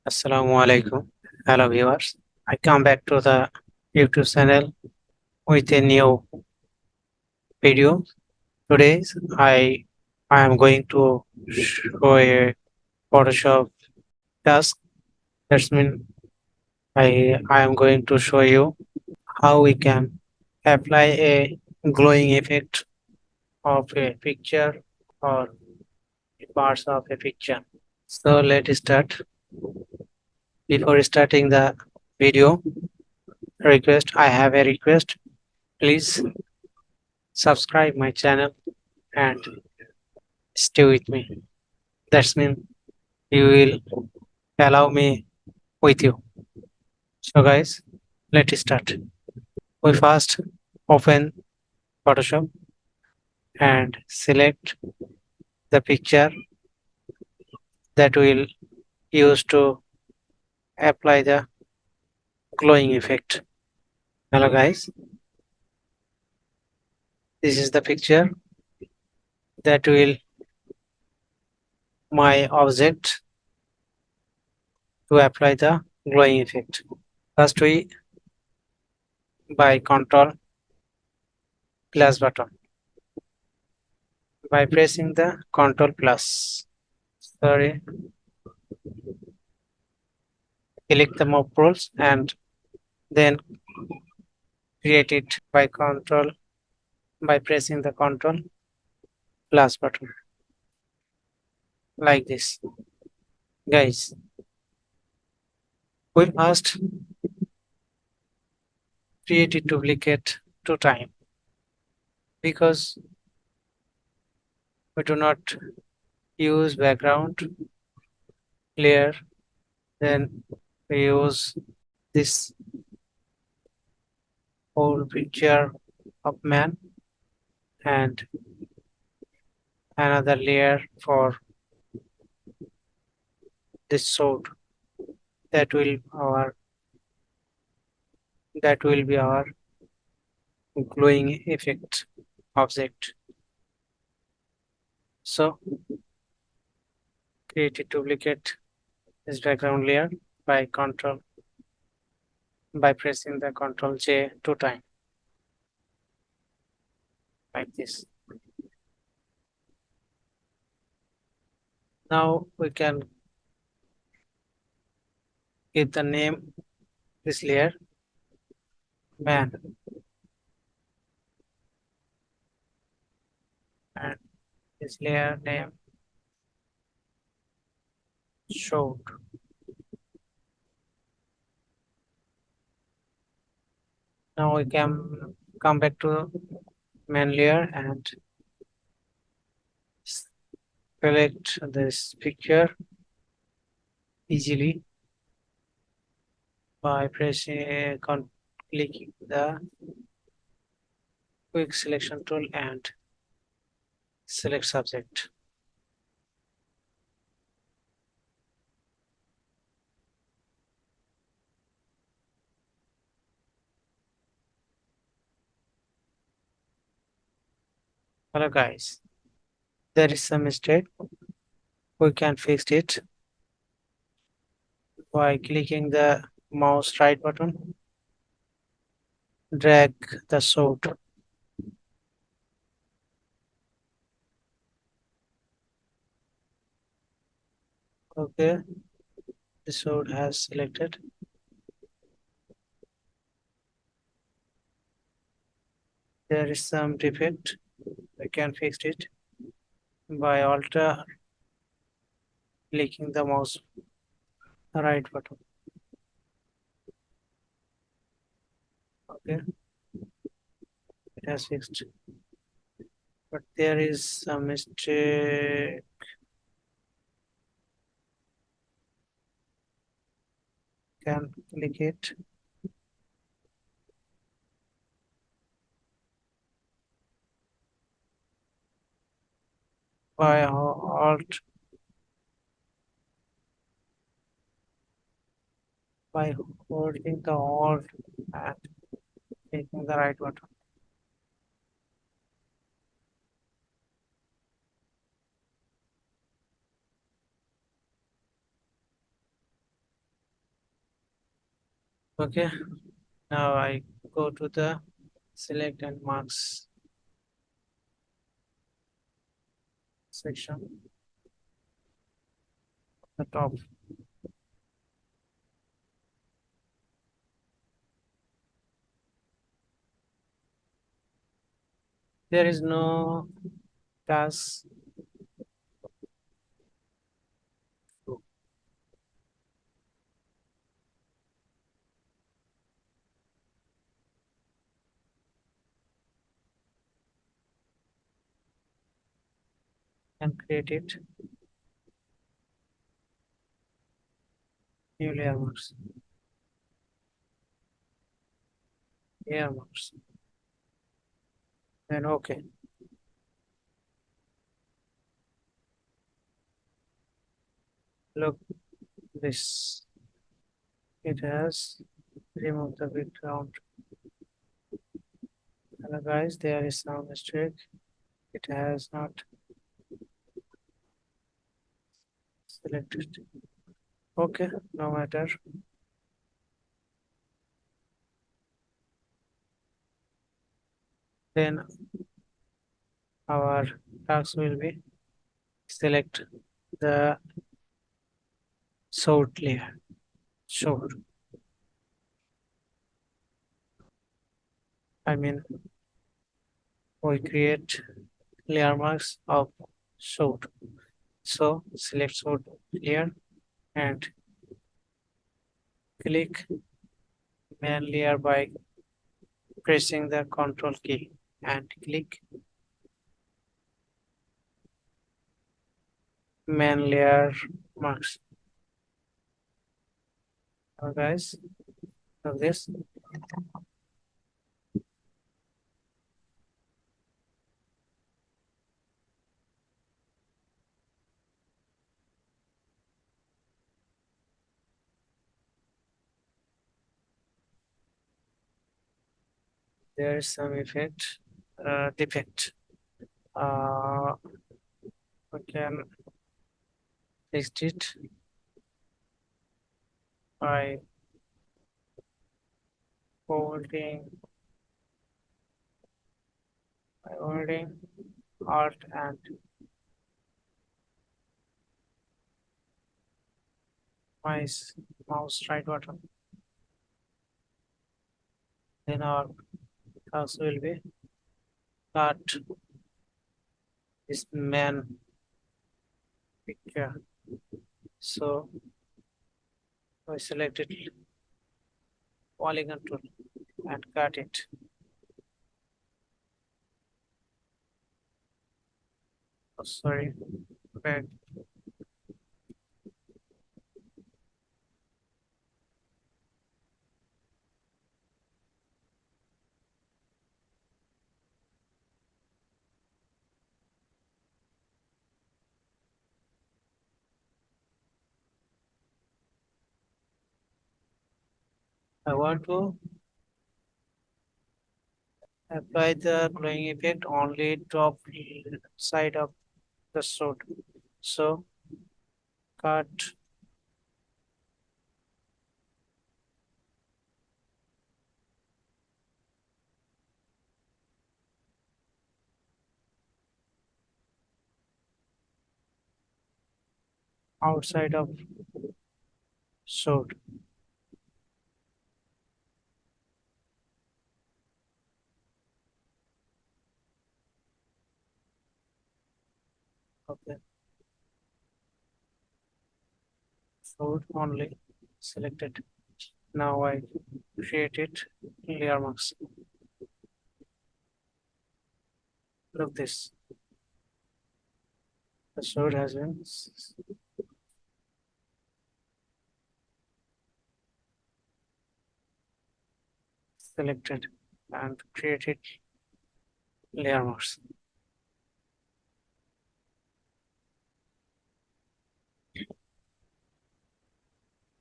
Assalamu alaikum. Hello viewers. I come back to the YouTube channel with a new video. Today I am going to show a Photoshop task. That's mean I am going to show you how we can apply a glowing effect of a picture or parts of a picture. So let's start. Before starting the video, I have a request. Please subscribe my channel and stay with me. That's mean you will allow me with you. So guys, let's start. We first open Photoshop and select the picture that will use to apply the glowing effect. Hello guys, this is the picture that will my object to apply the glowing effect. First we by control plus button. By pressing the control plus, sorry, click the mob tools and then create it by pressing the control plus button like this. Guys, we must create a duplicate 2 times because we do not use background layer, then we use this whole picture of man and another layer for this sword that will our that will be our glowing effect object. So create a duplicate this background layer by control by pressing the control J 2 times like this. Now we can give the name this layer man and this layer name showed. Now we can come back to main layer and select this picture easily by pressing clicking the quick selection tool and select subject. Hello guys, there is some mistake. We can fix it by clicking the mouse right button, drag the sword. Okay, the sword has selected. There is some defect. We can fix it by alter clicking the mouse right button. Okay, it has fixed. But there is some mistake. Can click it by alt by holding the alt and clicking the right button. Okay, now I go to the select and marks section, the top. There is no task to and create it. New layer marks. Layer marks. Then okay. Look this. It has removed the background. Hello guys, there is some mistake. It has not selected. Okay, no matter. Then our task will be select the sort layer. Sort. I mean, we create layer marks of sort. So select sort layer and click main layer by pressing the Control key and click main layer marks. Now guys, of this there is some defect. Uh, we can fix it by holding holding Alt and mouse right button. Then our task will be cut this man picture. So we selected polygon tool and cut it. Oh, sorry, back. I want to apply the glowing effect only top side of the sword. So cut outside of sword. Okay, sword only selected. Now I created layer marks. Look this. The sword has been selected and created layer marks.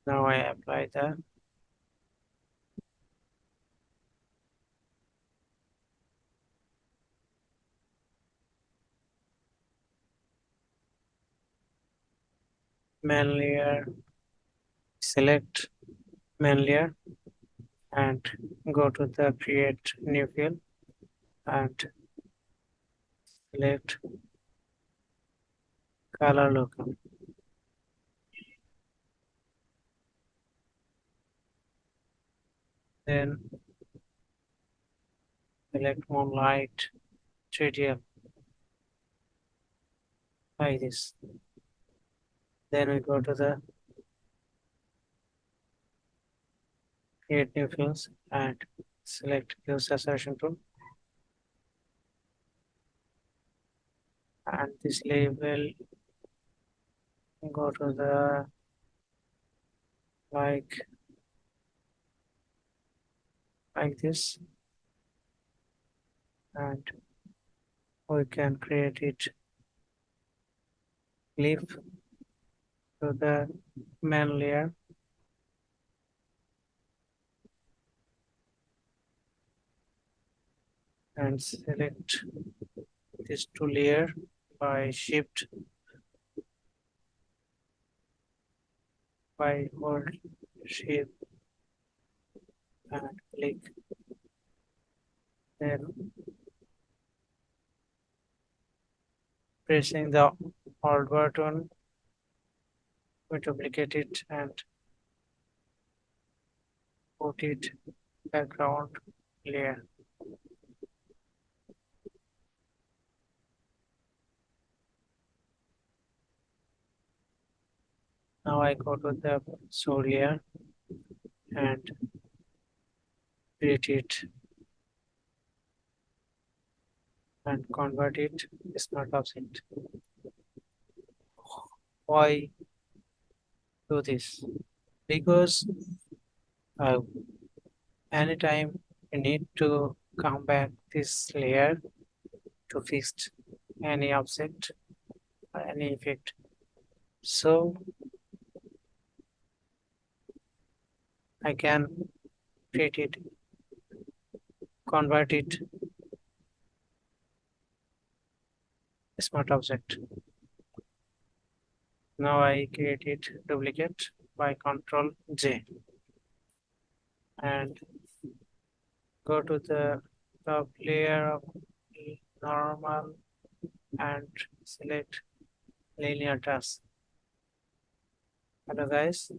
Now I apply the main layer, select main layer and go to the create new field and select color local. Then select moonlight 3D like this. Then we go to the create new fields and select use saturation tool. And this label, go to the like this, and we can create it clip to the main layer and select these two layer by shift by hold shift and click. Then pressing the alt button, we duplicate it and put it background layer. Now I go to the show layer and create it and convert it smart object. Why do this? Because uh, anytime you need to come back this layer to fix any object or any effect. So I can create it, convert it smart object. Now I create it duplicate by Control J and go to the top layer of normal and select linear task. Hello guys,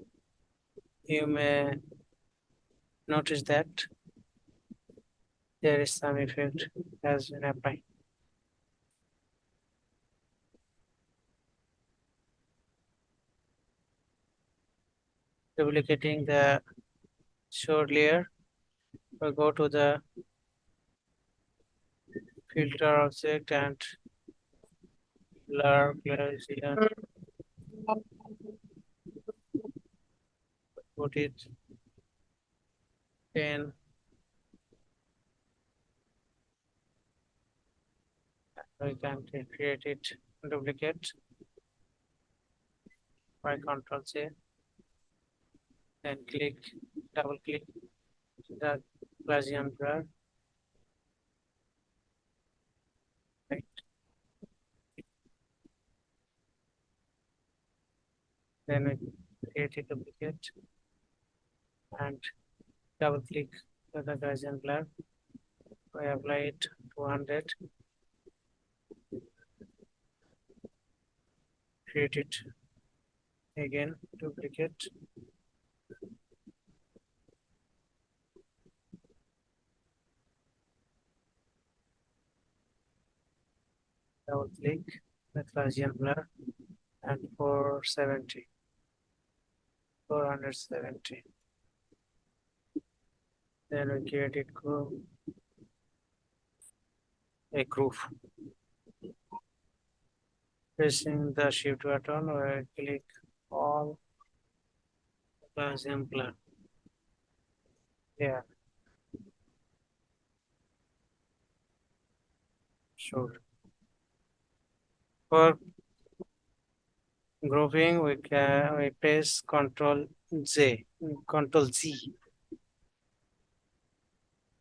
you may notice that there is some effect has been applied. Duplicating the short layer, we go to the filter object and 𝓟𝓻𝓸𝓶𝓸𝓽𝓮, put it 10, we can create it duplicate by Control C, then double click the Gaussian blur, right. Then we create a duplicate and double click the Gaussian blur. We apply it 200, create it again, duplicate, double click the Gaussian blur and 470, 470. Then we create it a groove. Pressing the shift button, we click all Gaussian blur. Yeah, sure. For grouping, we press Control Z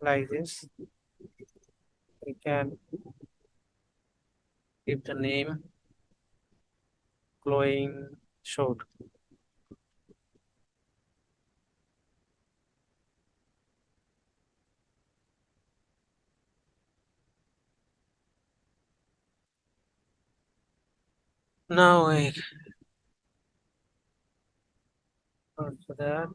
like this. We can give the name glowing short. . Now we go to the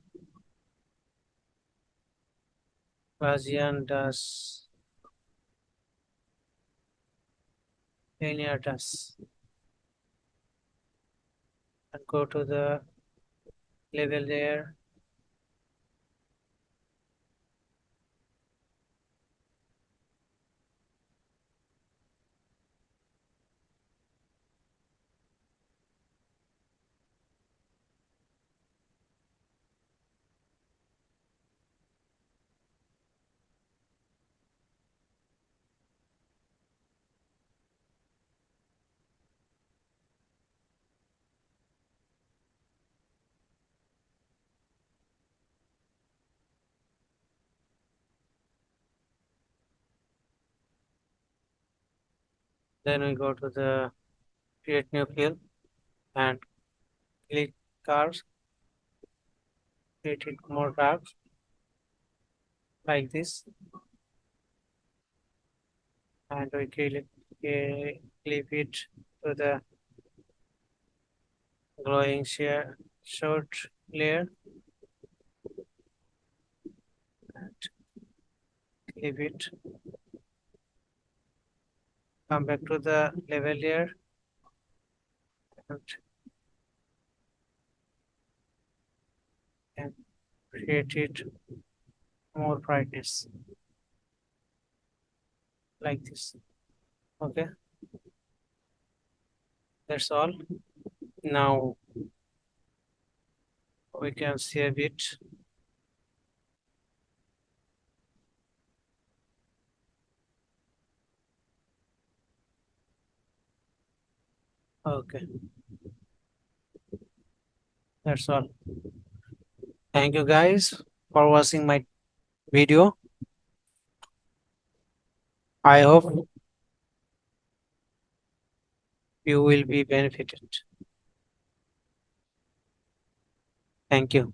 Gaussian does linear does and go to the level there. Then we go to the create new field and click curves, create it more curves like this, and we clip it to the glowing share short layer and clip it. Come back to the level layer and, and create it more brightness like this. Okay, that's all. Now we can save it. Okay, that's all. Thank you guys for watching my video. I hope you will be benefited. Thank you.